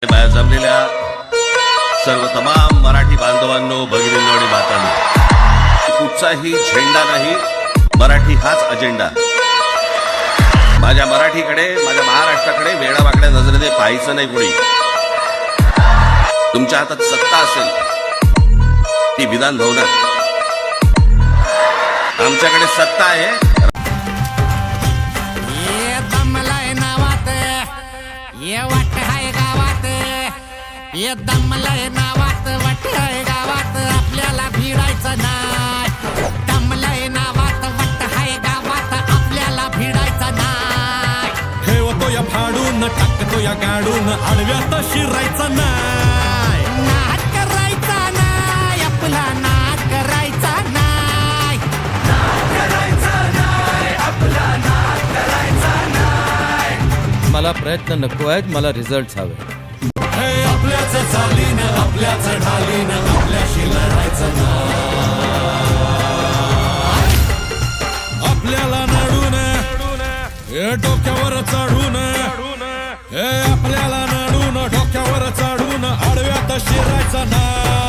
जमलेल्या सर्व तमाम मराठी बांधवांनो, भगिनींनो आणि मातांनो, कुठचाही झेंडा नाही, मराठी हाच अजेंडा. माझ्या मराठीकडे, माझ्या महाराष्ट्राकडे वेडावाकड्या नजरेने पाहायचं नाही कोणी. तुमच्या हातात सत्ता असेल ती विधान भवनात, आमच्याकडे सत्ता आहे. ये दमलय नावात वाट आहे गावात, आपल्याला भिडायचं नाही. दमलय नावात वाट आहे गावात, आपल्याला भिडायचं नाही. ठेवतो या फाडून, टाकतो या गाडून, आडव्यात शिरायचं नाही. नाद करायचा नाही, आपला नाद करायचा नाही. नाद करायचा नाही, आपला नाद करायचा नाही. मला प्रयत्न नको आहेत, मला रिझल्ट हवे. हे आपल्याच चालीन, आपल्याच ढालीन, आपल्याशी लढायचं नाही. आपल्याला नडून, हे डोक्यावर चढून, हे आपल्याला नडून, डोक्यावर चढून, आडव्यात शिरायचं नाही.